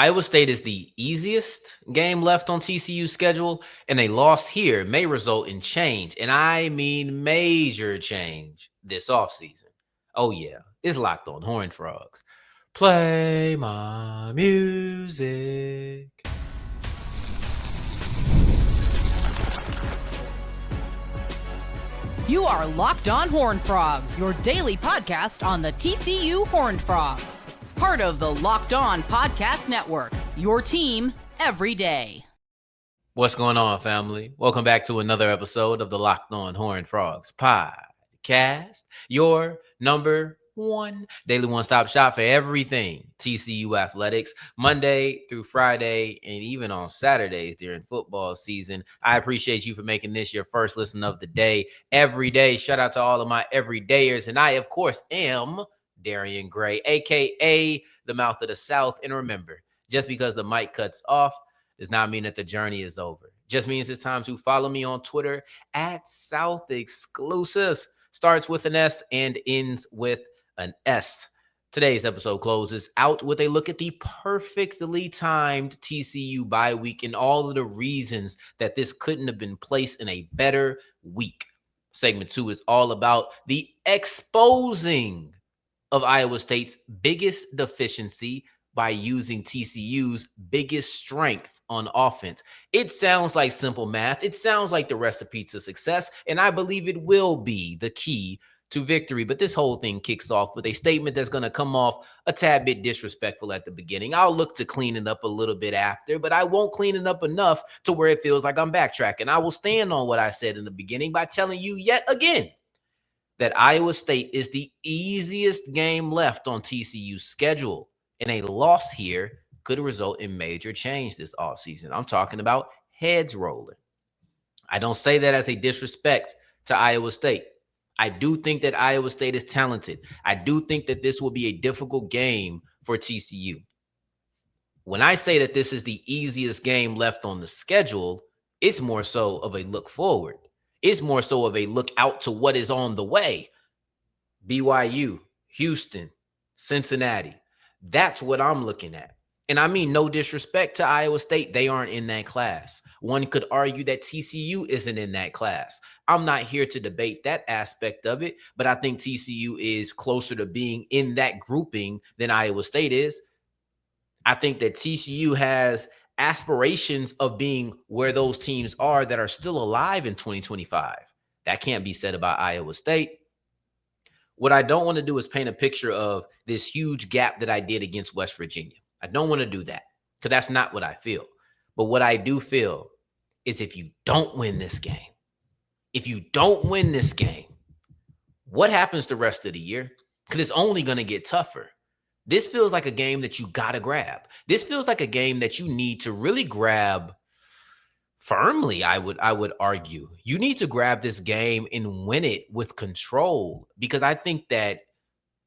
Iowa State is the easiest game left on TCU's schedule, and a loss here may result in change, and I mean major change this offseason. Oh, yeah, it's Locked On Horned Frogs. Play my music. You are Locked On Horned Frogs, your daily podcast on the TCU Horned Frogs. Part of the Locked On Podcast Network, your team every day. What's going on, family? Welcome back to another episode of the Locked On Horned Frogs podcast, your number one daily one-stop shop for everything TCU athletics, Monday through Friday, and even on Saturdays during football season. I appreciate you for making this your first listen of the day every day. Shout out to all of my everydayers, and I, of course, am Darrion Gray, aka the Mouth of the South. And remember, just because the mic cuts off does not mean that the journey is over. Just means it's time to follow me on Twitter at South Exclusives. Starts with an S and ends with an S. Today's episode closes out with a look at the perfectly timed TCU bye week and all of the reasons that this couldn't have been placed in a better week. Segment 2 is all about the exposing of Iowa State's biggest deficiency by using TCU's biggest strength on offense. It sounds like simple math. It sounds like the recipe to success, and I believe it will be the key to victory. But this whole thing kicks off with a statement that's going to come off a tad bit disrespectful at the beginning. I'll look to clean it up a little bit after, but I won't clean it up enough to where it feels like I'm backtracking. I will stand on what I said in the beginning by telling you yet again that Iowa State is the easiest game left on TCU's schedule, and a loss here could result in major change this offseason. I'm talking about heads rolling. I don't say that as a disrespect to Iowa State. I do think that Iowa State is talented. I do think that this will be a difficult game for TCU. When I say that this is the easiest game left on the schedule, it's more so of a look forward. It's more so of a look out to what is on the way. BYU, Houston, Cincinnati. That's what I'm looking at. And I mean, no disrespect to Iowa State. They aren't in that class. One could argue that TCU isn't in that class. I'm not here to debate that aspect of it, but I think TCU is closer to being in that grouping than Iowa State is. I think that TCU has aspirations of being where those teams are that are still alive in 2025. That can't be said about Iowa State. What I don't want to do is paint a picture of this huge gap that I did against West Virginia. I don't want to do that because that's not what I feel. But what I do feel is if you don't win this game, what happens the rest of the year? Because it's only going to get tougher. This feels like a game that you got to grab. This feels like a game that you need to really grab firmly, I would argue. You need to grab this game and win it with control, because I think that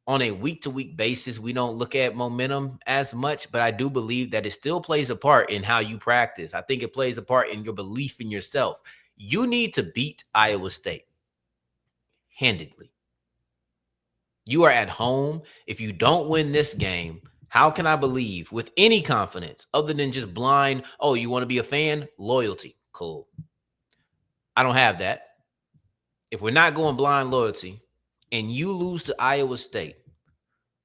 on a week-to-week basis, we don't look at momentum as much, but I do believe that it still plays a part in how you practice. I think it plays a part in your belief in yourself. You need to beat Iowa State handedly. You are at home. If you don't win this game, how can I believe with any confidence other than just blind, oh, you want to be a fan? Loyalty. Cool. I don't have that. If we're not going blind loyalty and you lose to Iowa State,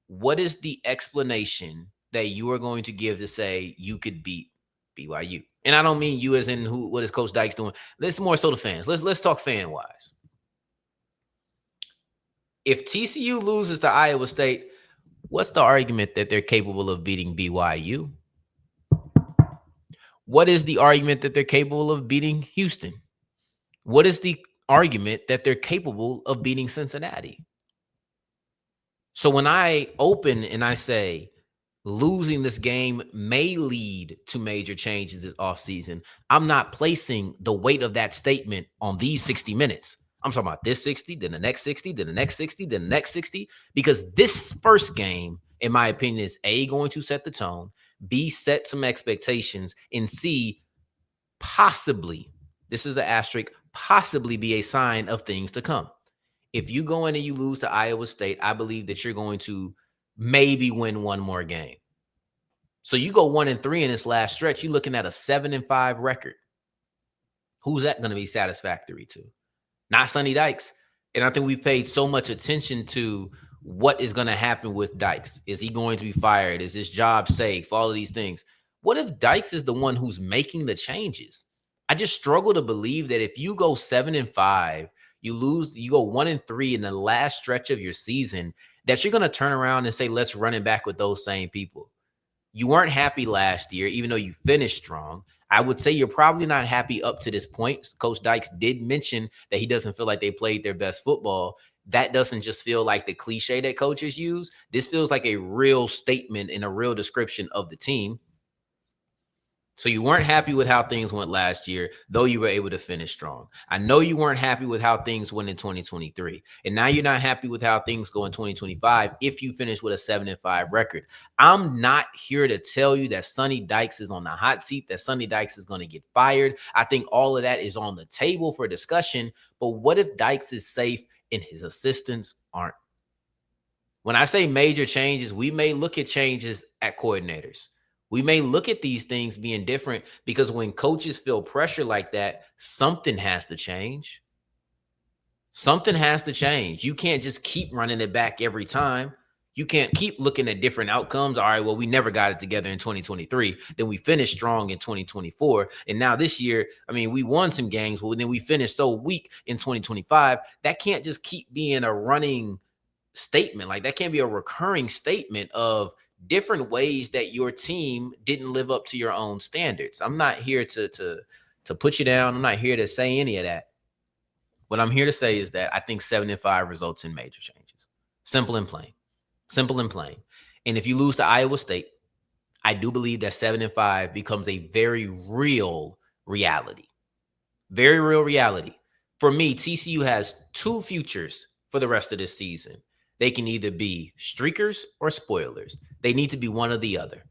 what is the explanation that you are going to give to say you could beat BYU? And I don't mean you as in what is Coach Dykes doing. Let's more so the fans. Let's talk fan-wise. If TCU loses to Iowa State, what's the argument that they're capable of beating BYU? What is the argument that they're capable of beating Houston? What is the argument that they're capable of beating Cincinnati? So when I open and I say losing this game may lead to major changes this offseason, I'm not placing the weight of that statement on these 60 minutes. I'm talking about this 60, then the next 60, then the next 60, then the next 60, because this first game, in my opinion, is A, going to set the tone, B, set some expectations, and C, possibly, this is an asterisk, possibly be a sign of things to come. If you go in and you lose to Iowa State, I believe that you're going to maybe win one more game. So you go 1-3 in this last stretch, you're looking at a 7-5 record. Who's that going to be satisfactory to? Not Sonny Dykes. And I think we've paid so much attention to what is going to happen with Dykes. Is he going to be fired? Is his job safe? All of these things. What if Dykes is the one who's making the changes? I just struggle to believe that if you go 7-5, you go 1-3 in the last stretch of your season, that you're going to turn around and say, let's run it back with those same people. You weren't happy last year, even though you finished strong. I would say you're probably not happy up to this point. Coach Dykes did mention that he doesn't feel like they played their best football. That doesn't just feel like the cliche that coaches use. This feels like a real statement and a real description of the team. So you weren't happy with how things went last year, though you were able to finish strong. I know you weren't happy with how things went in 2023. And now you're not happy with how things go in 2025 if you finish with a 7-5 record. I'm not here to tell you that Sonny Dykes is on the hot seat, that Sonny Dykes is going to get fired. I think all of that is on the table for discussion. But what if Dykes is safe and his assistants aren't? When I say major changes, we may look at changes at coordinators. We may look at these things being different because when coaches feel pressure like that, something has to change. Something has to change. You can't just keep running it back every time. You can't keep looking at different outcomes. All right, well, we never got it together in 2023. Then we finished strong in 2024. And now this year, I mean, we won some games, but then we finished so weak in 2025. That can't just keep being a running statement. Like that can't be a recurring statement of different ways that your team didn't live up to your own standards. I'm not here to put you down. I'm not here to say any of that. What I'm here to say is that I think 7-5 results in major changes. Simple and plain. Simple and plain. And if you lose to Iowa State, I do believe that 7-5 becomes a very real reality. Very real reality. For me, TCU has two futures for the rest of this season. They can either be streakers or spoilers. They need to be one or the other.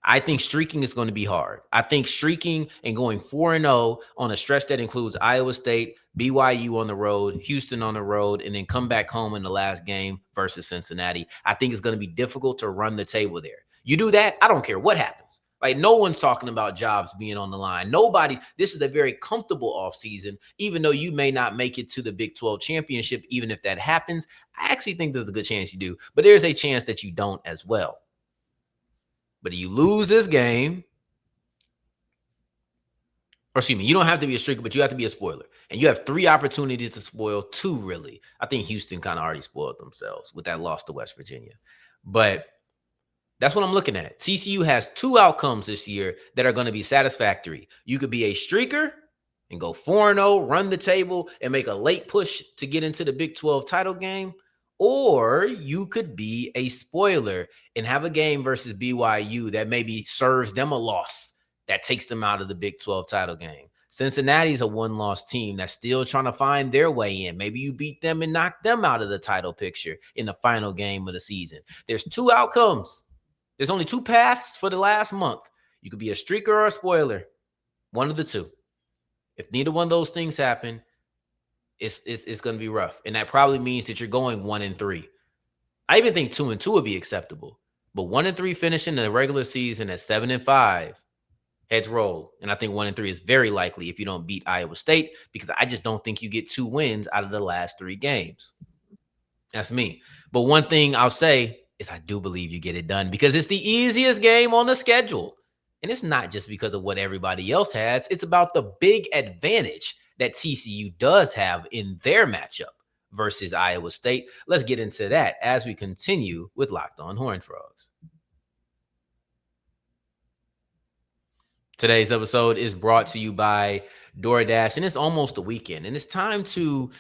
I think streaking is going to be hard. I think streaking and going 4-0 on a stretch that includes Iowa State, BYU on the road, Houston on the road, and then come back home in the last game versus Cincinnati. I think it's going to be difficult to run the table there. You do that, I don't care what happens. Like, no one's talking about jobs being on the line. Nobody. This is a very comfortable offseason, even though you may not make it to the Big 12 championship. Even if that happens, I actually think there's a good chance you do. But there's a chance that you don't as well. But if you lose this game, or excuse me, you don't have to be a streaker, but you have to be a spoiler. And you have 3 opportunities to spoil, 2 really. I think Houston kind of already spoiled themselves with that loss to West Virginia. But that's what I'm looking at. TCU has 2 outcomes this year that are going to be satisfactory. You could be a streaker and go 4-0, run the table, and make a late push to get into the Big 12 title game. Or you could be a spoiler and have a game versus BYU that maybe serves them a loss that takes them out of the Big 12 title game. Cincinnati's a one-loss team that's still trying to find their way in. Maybe you beat them and knock them out of the title picture in the final game of the season. There's 2 outcomes. There's only 2 paths for the last month. You could be a streaker or a spoiler. One of the 2. If neither one of those things happen, it's going to be rough. And that probably means that you're going 1-3. I even think 2-2 would be acceptable. But 1-3 finishing the regular season at 7-5, heads roll. And I think 1-3 is very likely if you don't beat Iowa State, because I just don't think you get 2 wins out of the last 3 games. That's me. But one thing I'll say is I do believe you get it done because it's the easiest game on the schedule. And it's not just because of what everybody else has. It's about the big advantage that TCU does have in their matchup versus Iowa State. Let's get into that as we continue with Locked On Horned Frogs. Today's episode is brought to you by DoorDash, and it's almost the weekend, and it's time to,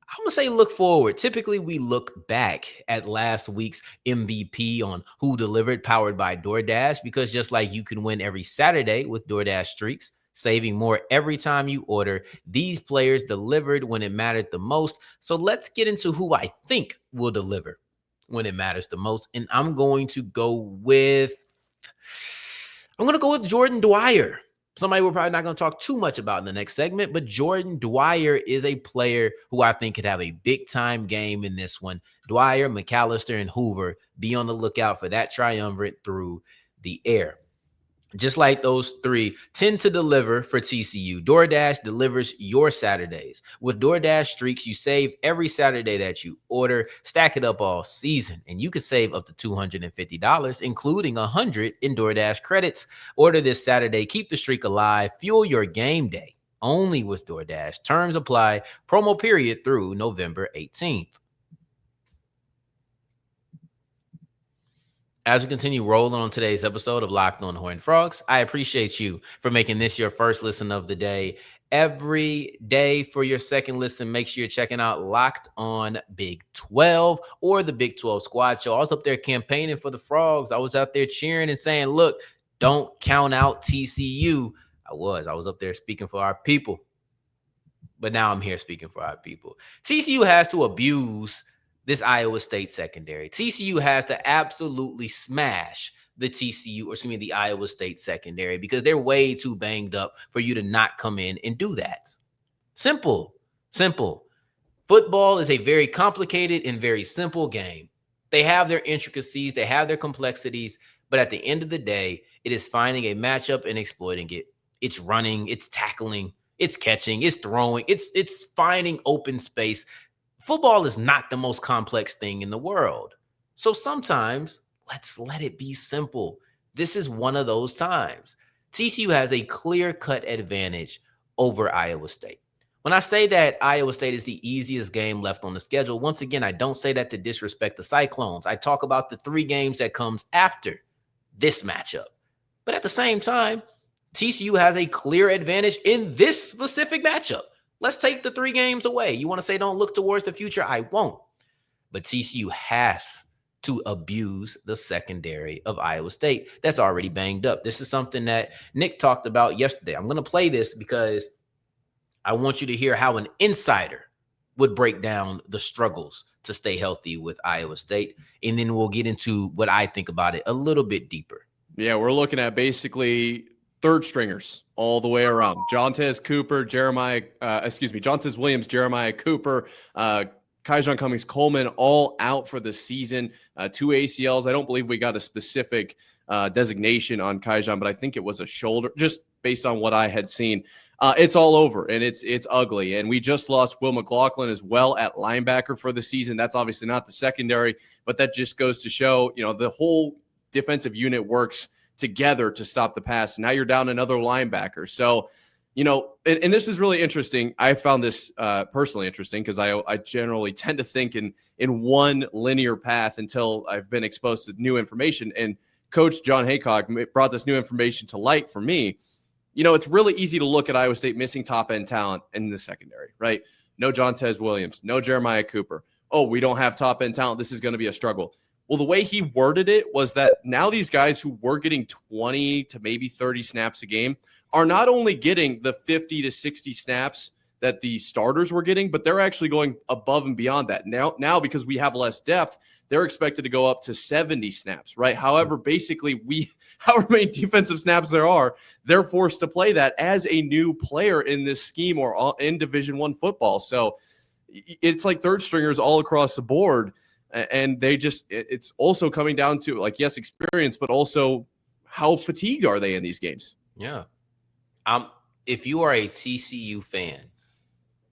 I'm going to say, look forward. Typically, we look back at last week's MVP on who delivered, powered by DoorDash, because just like you can win every Saturday with DoorDash Streaks, saving more every time you order, these players delivered when it mattered the most. So let's get into who I think will deliver when it matters the most. And I'm going to go with Jordan Dwyer. Somebody we're probably not going to talk too much about in the next segment, but Jordan Dwyer is a player who I think could have a big-time game in this one. Dwyer, McAllister, and Hoover, be on the lookout for that triumvirate through the air. just like those three tend to deliver for TCU. DoorDash delivers your Saturdays. With DoorDash Streaks, you save every Saturday that you order. Stack it up all season, and you can save up to $250, including $100 in DoorDash credits. Order this Saturday. Keep the streak alive. Fuel your game day. Only with DoorDash. Terms apply. Promo period through November 18th. As we continue rolling on today's episode of Locked On Horned Frogs, I appreciate you for making this your first listen of the day. Every day for your second listen, make sure you're checking out Locked On Big 12 or the Big 12 Squad Show. I was up there campaigning for the Frogs. I was out there cheering and saying, look, don't count out TCU. I was up there speaking for our people. But now I'm here speaking for our people. TCU has to abuse this Iowa State secondary. TCU has to absolutely smash the Iowa State secondary, because they're way too banged up for you to not come in and do that. Simple. Football is a very complicated and very simple game. They have their intricacies, they have their complexities, but at the end of the day, it is finding a matchup and exploiting it. It's running, it's tackling, it's catching, it's throwing, it's finding open space. Football is not the most complex thing in the world. So sometimes let's let it be simple. This is one of those times. TCU has a clear-cut advantage over Iowa State. When I say that Iowa State is the easiest game left on the schedule, once again, I don't say that to disrespect the Cyclones. I talk about the 3 games that comes after this matchup. But at the same time, TCU has a clear advantage in this specific matchup. Let's take the 3 games away. You want to say don't look towards the future? I won't. But TCU has to abuse the secondary of Iowa State that's already banged up. This is something that Nick talked about yesterday. I'm going to play this because I want you to hear how an insider would break down the struggles to stay healthy with Iowa State. And then we'll get into what I think about it a little bit deeper. Yeah, we're looking at basically third stringers all the way around. Jontez Williams, Jeremiah Cooper, Kaijon Cummings Coleman, all out for the season. 2 ACLs. I don't believe we got a specific designation on Kaijon, but I think it was a shoulder, just based on what I had seen. It's all over, and it's ugly. And we just lost Will McLaughlin as well at linebacker for the season. That's obviously not the secondary, but that just goes to show, the whole defensive unit works together to stop the pass. Now you're down another linebacker. So, and this is really interesting. I found this personally interesting because I generally tend to think in one linear path until I've been exposed to new information. And Coach John Haycock brought this new information to light for me. It's really easy to look at Iowa State missing top-end talent in the secondary, right? No Jontez Williams, no Jeremiah Cooper. Oh, we don't have top-end talent. This is going to be a struggle. Well, the way he worded it was that now these guys who were getting 20 to maybe 30 snaps a game are not only getting the 50 to 60 snaps that the starters were getting, but they're actually going above and beyond that. Now because we have less depth, they're expected to go up to 70 snaps, right? However, basically, however many defensive snaps there are, they're forced to play that as a new player in this scheme or in Division I football. So it's like third stringers all across the board. And it's also coming down to, yes, experience, but also how fatigued are they in these games? Yeah. If you are a TCU fan,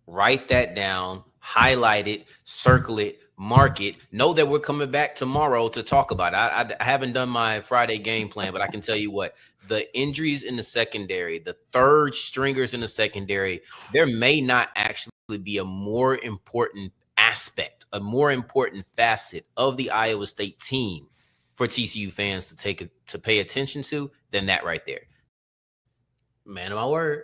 write that down, highlight it, circle it, mark it. Know that we're coming back tomorrow to talk about it. I haven't done my Friday game plan, but I can tell you what, the injuries in the secondary, the third stringers in the secondary, there may not actually be a more important aspect, a more important facet of the Iowa State team for TCU fans to pay attention to than that right there. Man of my word.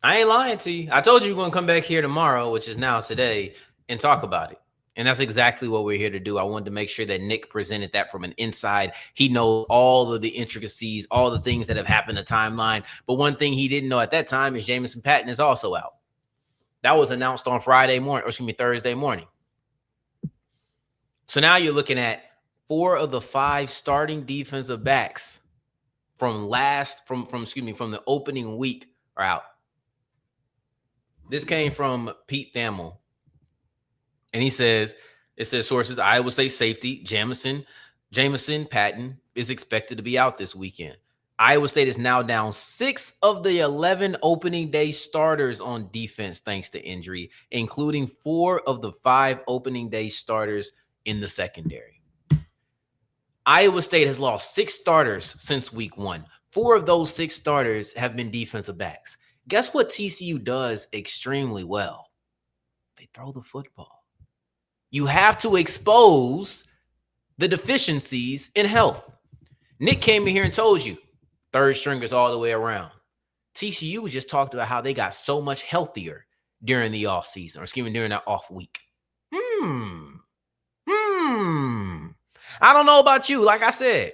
I ain't lying to you. I told you we're going to come back here tomorrow, which is now today, and talk about it. And that's exactly what we're here to do. I wanted to make sure that Nick presented that from an inside. He knows all of the intricacies, all the things that have happened in the timeline. But one thing he didn't know at that time is Jamison Patton is also out. That was announced on Thursday morning. So now you're looking at 4 of the 5 starting defensive backs from the opening week are out. This came from Pete Thamel. And it says sources, Iowa State safety Jamison Patton is expected to be out this weekend. Iowa State is now down 6 of the 11 opening day starters on defense thanks to injury, including 4 of the 5 opening day starters in the secondary. Iowa State has lost 6 starters since week 1. 4 of those 6 starters have been defensive backs. Guess what TCU does extremely well? They throw the football. You have to expose the deficiencies in health. Nick came in here and told you, third stringers all the way around. TCU just talked about how they got so much healthier during the offseason, or excuse me, during that off week. I don't know about you. Like I said,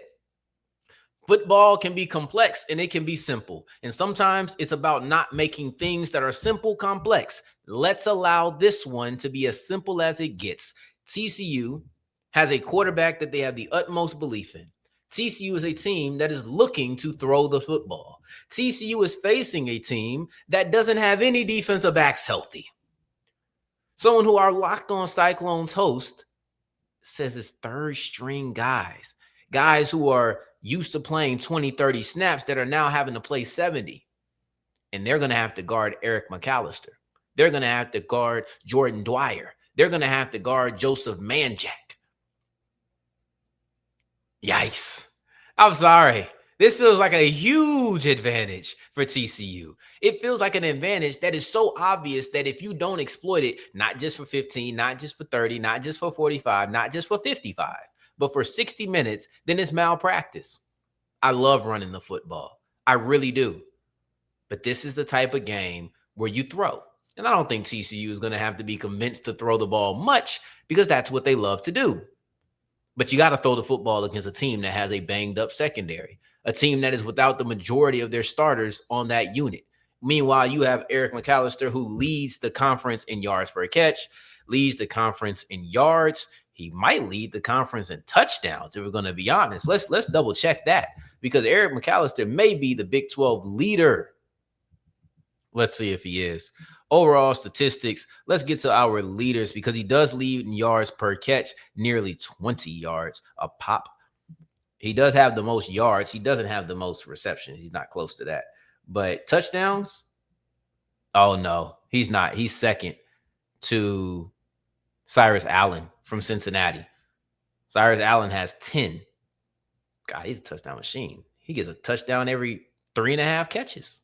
football can be complex and it can be simple. And sometimes it's about not making things that are simple complex. Let's allow this one to be as simple as it gets. TCU has a quarterback that they have the utmost belief in. TCU is a team that is looking to throw the football. TCU is facing a team that doesn't have any defensive backs healthy. Someone who our Locked On Cyclones host says it's third string guys who are used to playing 20, 30 snaps that are now having to play 70. And they're going to have to guard Eric McAllister. They're going to have to guard Jordan Dwyer. They're going to have to guard Joseph Manjack. Yikes. I'm sorry. This feels like a huge advantage for TCU. It feels like an advantage that is so obvious that if you don't exploit it, not just for 15, not just for 30, not just for 45, not just for 55, but for 60 minutes, then it's malpractice. I love running the football. I really do. But this is the type of game where you throw. And I don't think TCU is going to have to be convinced to throw the ball much because that's what they love to do. But you got to throw the football against a team that has a banged up secondary, a team that is without the majority of their starters on that unit. Meanwhile, you have Eric McAllister, who leads the conference in yards per catch, leads the conference in yards. He might lead the conference in touchdowns, if we're going to be honest. Let's double check that, because Eric McAllister may be the Big 12 leader. Let's see if he is. Overall statistics, let's get to our leaders, because he does lead in yards per catch, nearly 20 yards a pop. He does have the most yards. He doesn't have the most receptions. He's not close to that. But touchdowns? Oh, no, he's not. He's second to Cyrus Allen from Cincinnati. Cyrus Allen has 10. God, he's a touchdown machine. He gets a touchdown every 3.5 catches.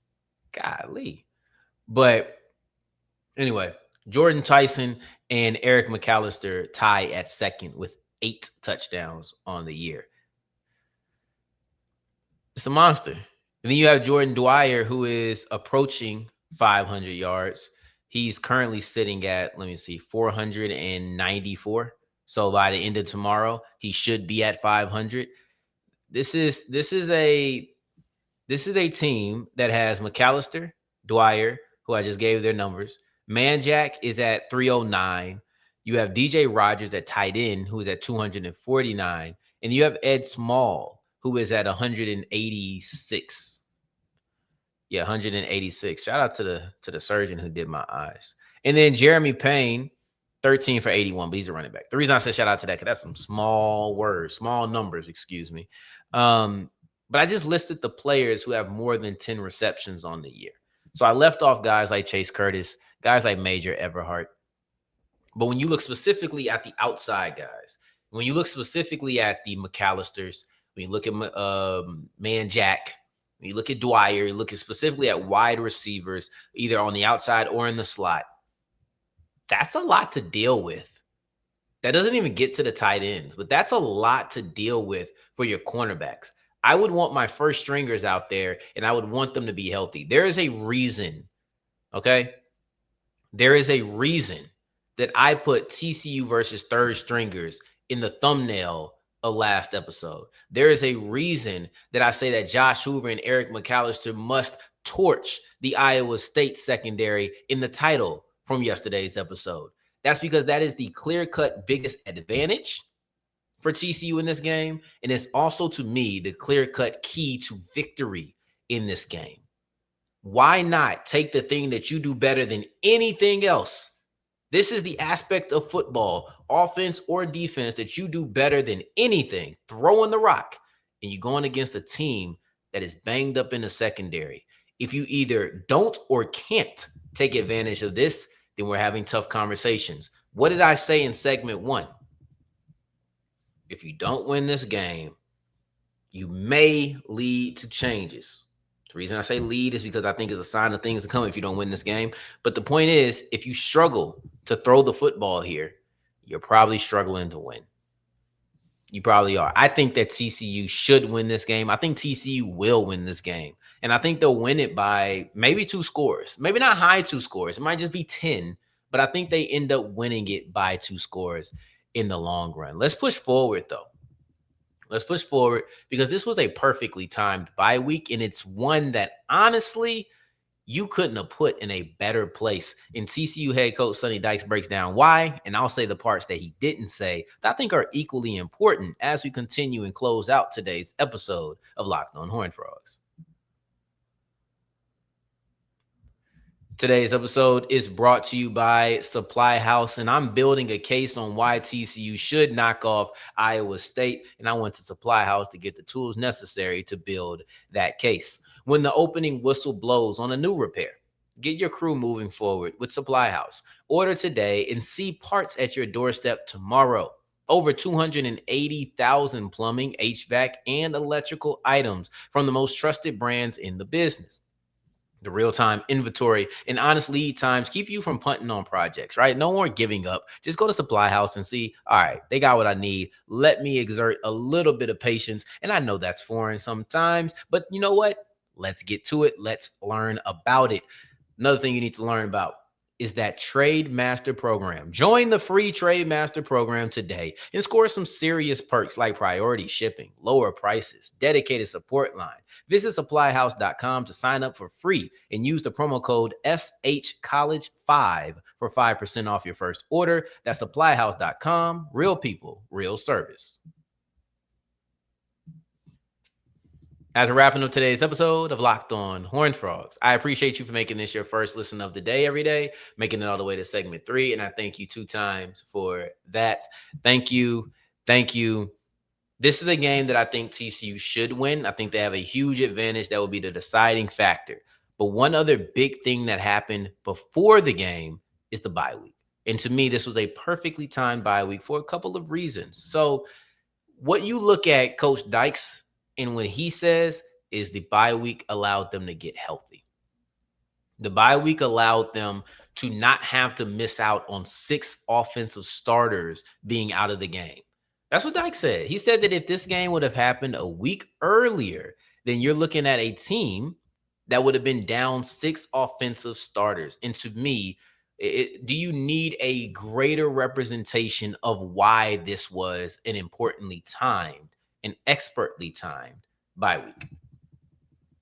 Golly. But anyway, Jordan Tyson and Eric McAllister tie at second with 8 touchdowns on the year. It's a monster. And then you have Jordan Dwyer, who is approaching 500 yards. He's currently sitting at, 494. So by the end of tomorrow, he should be at 500. This is a team that has McAllister, Dwyer, who I just gave their numbers. Manjack is at 309. You have DJ Rogers at tight end, who is at 249. And you have Ed Small, who is at 186. Yeah, 186. Shout out to the surgeon who did my eyes. And then Jeremy Payne, 13 for 81, but he's a running back. The reason I said shout out to that, because that's some small numbers, excuse me. But I just listed the players who have more than 10 receptions on the year. So I left off guys like Chase Curtis, guys like Major Everhart. But when you look specifically at the outside guys, when you look specifically at the McAllisters, when you look at Manjack, when you look at Dwyer, you look at specifically at wide receivers, either on the outside or in the slot, that's a lot to deal with. That doesn't even get to the tight ends, but that's a lot to deal with for your cornerbacks. I would want my first stringers out there, and I would want them to be healthy. There is a reason, okay? There is a reason that I put TCU versus third stringers in the thumbnail of last episode. There is a reason that I say that Josh Hoover and Eric McAllister must torch the Iowa State secondary in the title from yesterday's episode. That's because that is the clear-cut biggest advantage for TCU in this game, and it's also, to me, the clear-cut key to victory in this game. Why not take the thing that you do better than anything else? This is the aspect of football, offense or defense, that you do better than anything, throwing the rock, and you're going against a team that is banged up in the secondary. If you either don't or can't take advantage of this, then we're having tough conversations. What did I say in segment 1? If you don't win this game, you may lead to changes. The reason I say lead is because I think it's a sign of things to come if you don't win this game. But the point is, if you struggle to throw the football here, you're probably struggling to win. You probably are. I think that TCU should win this game. I think TCU will win this game. And I think they'll win it by maybe 2 scores. Maybe not high 2 scores. It might just be 10. But I think they end up winning it by 2 scores in the long run. Let's push forward, though. Let's push forward because this was a perfectly timed bye week. And it's one that, honestly, you couldn't have put in a better place. And TCU head coach Sonny Dykes breaks down why, and I'll say the parts that he didn't say that I think are equally important as we continue and close out today's episode of Locked On Horned Frogs. Today's episode is brought to you by Supply House, and I'm building a case on why TCU should knock off Iowa State, and I went to Supply House to get the tools necessary to build that case. When the opening whistle blows on a new repair, get your crew moving forward with Supply House. Order today and see parts at your doorstep tomorrow. Over 280,000 plumbing, HVAC, and electrical items from the most trusted brands in the business. The real-time inventory and honest lead times keep you from punting on projects, right? No more giving up. Just go to Supply House and see, all right, they got what I need. Let me exert a little bit of patience. And I know that's foreign sometimes, but you know what? Let's get to it. Let's learn about it. Another thing you need to learn about is that Trade Master program. Join the free Trade Master program today and score some serious perks like priority shipping, lower prices, dedicated support line. Visit supplyhouse.com to sign up for free and use the promo code SHCollege5 for 5% off your first order. That's supplyhouse.com. Real people, real service. As we're wrapping up today's episode of Locked On Horned Frogs, I appreciate you for making this your first listen of the day every day, making it all the way to segment 3, and I thank you 2 times for that. Thank you. Thank you. This is a game that I think TCU should win. I think they have a huge advantage that will be the deciding factor. But one other big thing that happened before the game is the bye week. And to me, this was a perfectly timed bye week for a couple of reasons. So what you look at Coach Dykes and what he says is the bye week allowed them to get healthy. The bye week allowed them to not have to miss out on 6 offensive starters being out of the game. That's what Dyke said. He said that if this game would have happened a week earlier, then you're looking at a team that would have been down 6 offensive starters. And to me, do you need a greater representation of why this was an importantly timed and expertly timed bye week?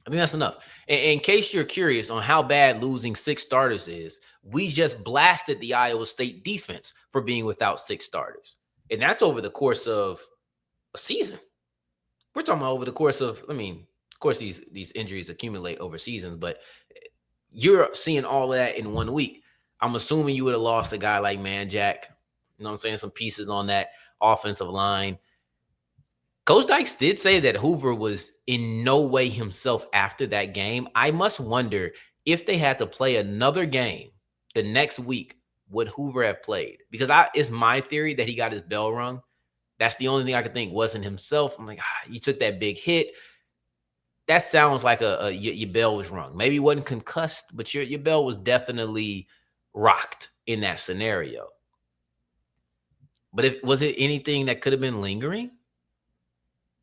I think that's enough. In case you're curious on how bad losing 6 starters is, we just blasted the Iowa State defense for being without 6 starters. And that's over the course of a season. We're talking about over the course of, of course, these injuries accumulate over seasons, but you're seeing all of that in 1 week. I'm assuming you would have lost a guy like Manjack, you know what I'm saying, some pieces on that offensive line. Coach Dykes did say that Hoover was in no way himself after that game. I must wonder if they had to play another game the next week, would Hoover have played? Because it's my theory that he got his bell rung. That's the only thing I could think wasn't himself. I'm like, you took that big hit. That sounds like your bell was rung. Maybe it wasn't concussed, but your bell was definitely rocked in that scenario. But was it anything that could have been lingering?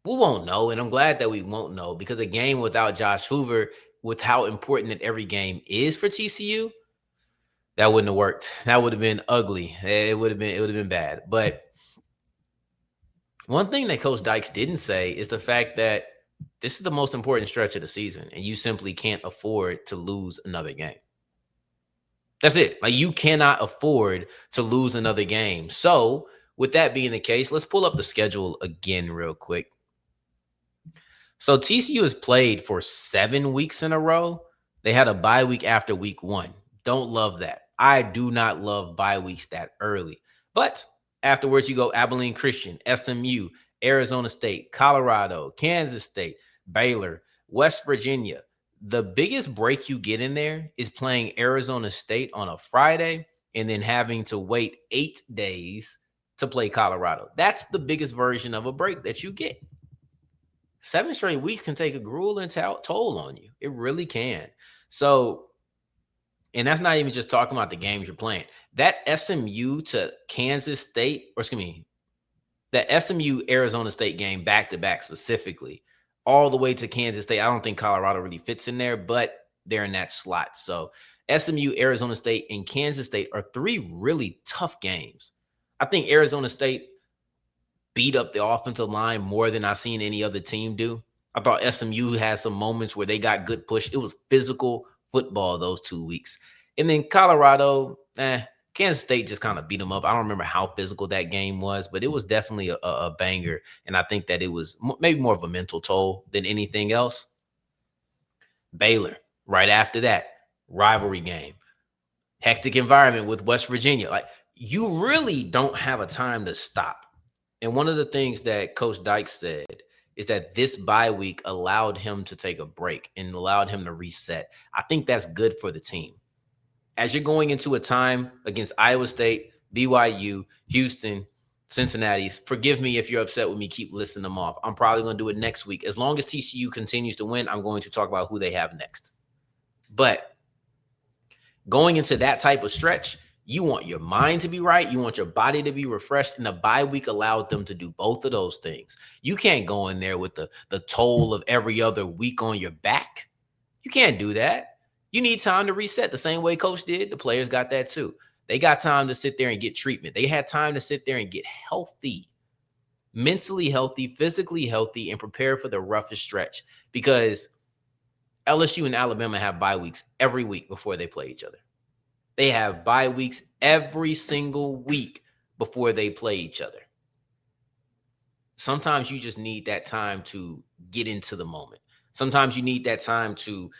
We won't know, and I'm glad that we won't know, because a game without Josh Hoover, with how important that every game is for TCU, that wouldn't have worked. That would have been ugly. It would have been bad. But one thing that Coach Dykes didn't say is the fact that this is the most important stretch of the season, and you simply can't afford to lose another game. That's it. Like, you cannot afford to lose another game. So with that being the case, let's pull up the schedule again real quick. So TCU has played for 7 weeks in a row. They had a bye week after week 1. Don't love that. I do not love bye weeks that early. But afterwards, you go Abilene Christian, SMU, Arizona State, Colorado, Kansas State, Baylor, West Virginia, the biggest break you get in there is playing Arizona State on a Friday and then having to wait 8 days to play Colorado. That's the biggest version of a break that you get. 7 straight weeks can take a grueling toll on you. It really can. So, and that's not even just talking about the games you're playing. That SMU to Kansas State, or excuse me, that SMU Arizona State game back to back specifically, all the way to Kansas State. I don't think Colorado really fits in there, but they're in that slot. So SMU, Arizona State, and Kansas State are 3 really tough games. I think Arizona State beat up the offensive line more than I've seen any other team do. I thought SMU had some moments where they got good push. It was physical football those 2 weeks. And then Colorado, Kansas State just kind of beat them up. I don't remember how physical that game was, but it was definitely a banger. And I think that it was maybe more of a mental toll than anything else. Baylor, right after that, rivalry game. Hectic environment with West Virginia. Like, you really don't have a time to stop. And one of the things that Coach Dykes said is that this bye week allowed him to take a break and allowed him to reset. I think that's good for the team. As you're going into a time against Iowa State, BYU, Houston, Cincinnati, forgive me if you're upset with me, keep listing them off. I'm probably going to do it next week. As long as TCU continues to win, I'm going to talk about who they have next. But going into that type of stretch, you want your mind to be right. You want your body to be refreshed. And the bye week allowed them to do both of those things. You can't go in there with the toll of every other week on your back. You can't do that. You need time to reset the same way Coach did. The players got that too. They got time to sit there and get treatment. They had time to sit there and get healthy, mentally healthy, physically healthy, and prepare for the roughest stretch, because LSU and Alabama have bye weeks every week before they play each other. They have bye weeks every single week before they play each other. Sometimes you just need that time to get into the moment. Sometimes you need that time to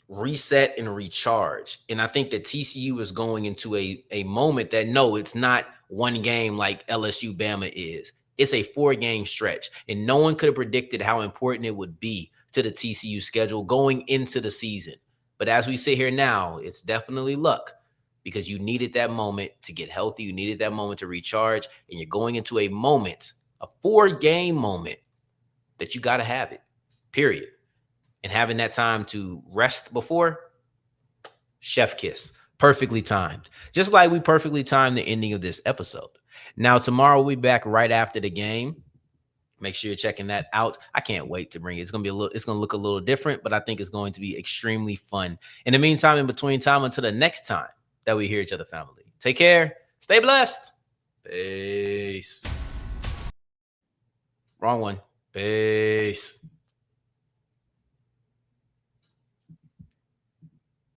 reset and recharge. And I think that TCU is going into a moment that, no, it's not one game like LSU Bama is. It's a 4-game stretch. And no one could have predicted how important it would be to the TCU schedule going into the season. But as we sit here now, it's definitely luck, because you needed that moment to get healthy. You needed that moment to recharge. And you're going into a moment, a 4-game moment, that you got to have it, period. And having that time to rest before, chef kiss, perfectly timed. Just like we perfectly timed the ending of this episode. Now, tomorrow we'll be back right after the game. Make sure you're checking that out. I can't wait to bring it. It's going to look a little different, but I think it's going to be extremely fun. In the meantime, in between time, until the next time that we hear each other, family, take care. Stay blessed. Peace. Wrong one. Peace.